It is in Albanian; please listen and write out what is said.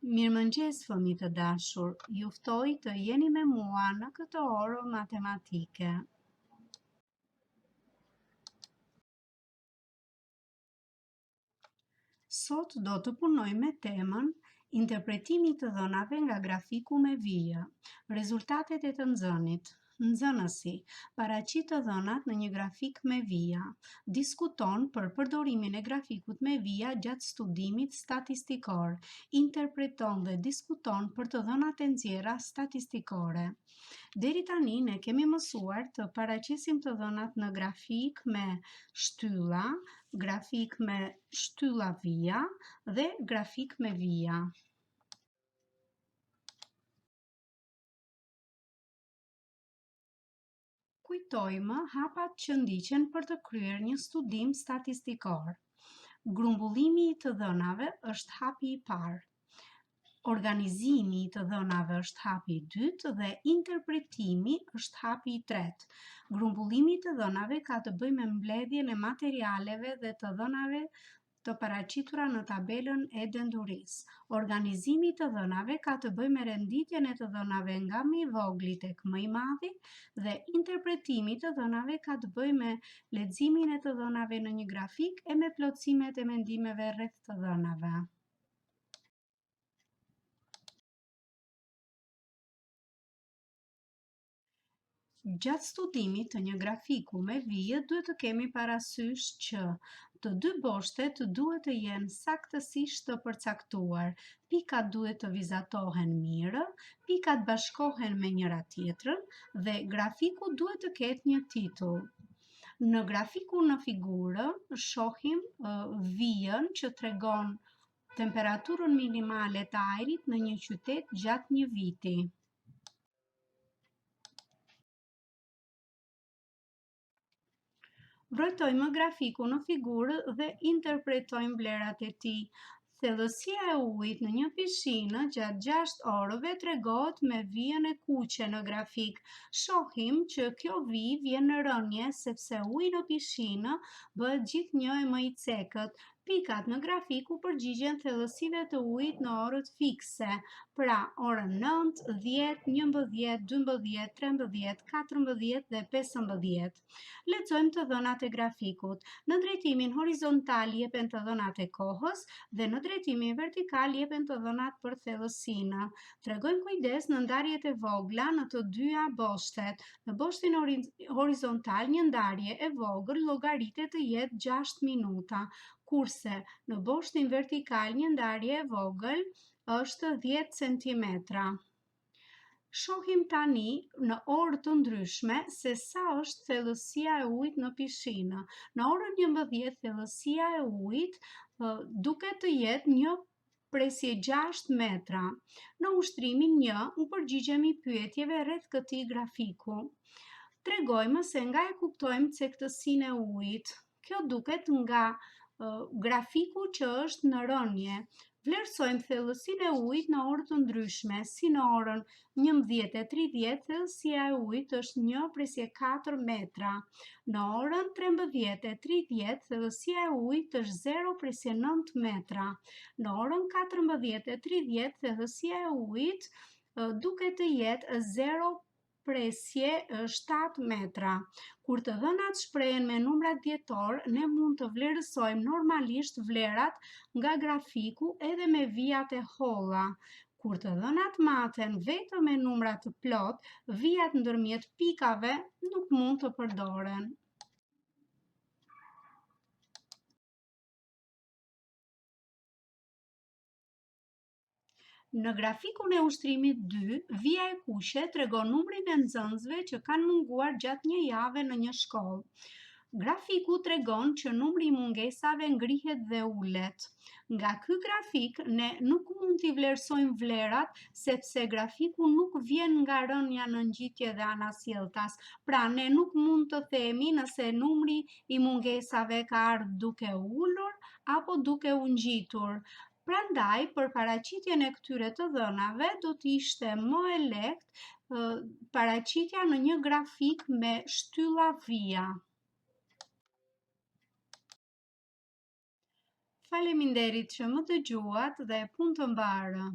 Mirëmëngjes, fëmijë të dashur. Ju ftoj të jeni me mua në këtë orë matematike. Sot do të punoj me temën interpretimi të dhënave nga grafiku me vijë. Rezultatet e të nxënit. Nxënësi paraqit të dhënat në një grafik me vija. Diskuton për përdorimin e grafikut me vija gjatë studimit statistikor. Interpreton dhe diskuton për të dhënat e nxjerra statistikore. Deri tani ne kemi mësuar të paraqesim të dhënat në grafik me shtylla, grafik me shtylla vija dhe grafik me vija. Kujtojmë hapat që ndiqen për të kryer një studim statistikor. Grumbullimi i të dhënave është hapi i parë. Organizimi i të dhënave është hapi i dytë dhe interpretimi është hapi i tretë. Grumbullimi i të dhënave ka të bëjë me mbledhjen e materialeve dhe të dhënave të paraqitura në tabelën e dendurisë. Organizimi i të dhënave ka të bëjë me renditjen e të dhënave nga më i vogli tek më i madhi dhe interpretimi i të dhënave ka të bëjë me leximin e të dhënave në një grafik e me plotësimet e mendimeve rreth të dhënave. Gjatë studimit të një grafiku me vijë, duhet të kemi parasysh që të dy boshtet duhet të jenë saktësisht të përcaktuar. Pikat duhet të vizatohen mirë, pikat bashkohen me njëra tjetrën dhe grafiku duhet të ketë një titull. Në grafiku në figurë shohim vijën që tregon temperaturën minimale të ajrit në një qytet gjatë një viti. Vërtojmë grafiku në figurë dhe interpretojmë vlerat e tij. Thellësia e ujit në një pishinë gjatë 6 orëve tregohet me vijën e kuqe në grafik. Shohim që kjo vijë vjen në rënje sepse uji në pishinë bëhet gjithnjë e më i cekët. Pikat në grafiku përgjigjen thellësive të ujit në orët fikse, pra orën 9, 10, 11, 12, 13, 14 dhe 15. Lexojmë të dhënat e grafikut. Në drejtimin horizontal jepen të dhënat e kohës dhe në drejtimin vertikal jepen të dhënat për thellësinë. Tregojmë kujdes në ndarjet e vogla në të dyja boshtet. Në boshtin horizontal një ndarje e vogël llogaritet të jetë 6 minuta, kurse në boshtin vertikal një ndarje e vogël është 10 centimetra. Shohim tani në orë të ndryshme se sa është thellësia e ujit në pishinë. Në orën 11 thellësia e ujit duket të jetë 1/6 metra. Në ushtrimin 1 u përgjigjemi pyetjeve rreth këtij grafiku. Tregojmë se nga e kuptojmë cektësinë e ujit. Kjo duket nga grafiku që është në rënje. Vlerësojmë thellësinë e ujit në orë të ndryshme, si në orën 11:30 thellësia e ujit është 1/4 metra. Në orën 13:30 thellësia e ujit është 0/9 metra. Në orën 14:30 thellësia e ujit duket të jetë 0/7 metra. Kur të dhënat shprehen me numrat dhjetor, ne mund të vlerësojmë normalisht vlerat nga grafiku edhe me vijat e holla. Kur të dhënat maten vetëm me numra të plot, vijat ndërmjet pikave nuk mund të përdoren. Në grafikun e ushtrimit 2, vija e kuqe tregon numrin e nxënësve që kanë munguar gjatë një jave në një shkollë. Grafiku tregon që numri i mungesave ngrihet dhe ulet. Nga ky grafik ne nuk mund t'i vlerësojmë vlerat sepse grafiku nuk vjen nga rënja në ngjitje dhe anasjelltas. Pra ne nuk mund të themi nëse numri i mungesave ka ardhur duke ulur apo duke u ngjitur. Prandaj, për paraqitjen e këtyre të dhënave do të ishte më e lehtë paraqitja në një grafik me shtylla vija. Faleminderit që më dëgjuat dhe punë të mbarë.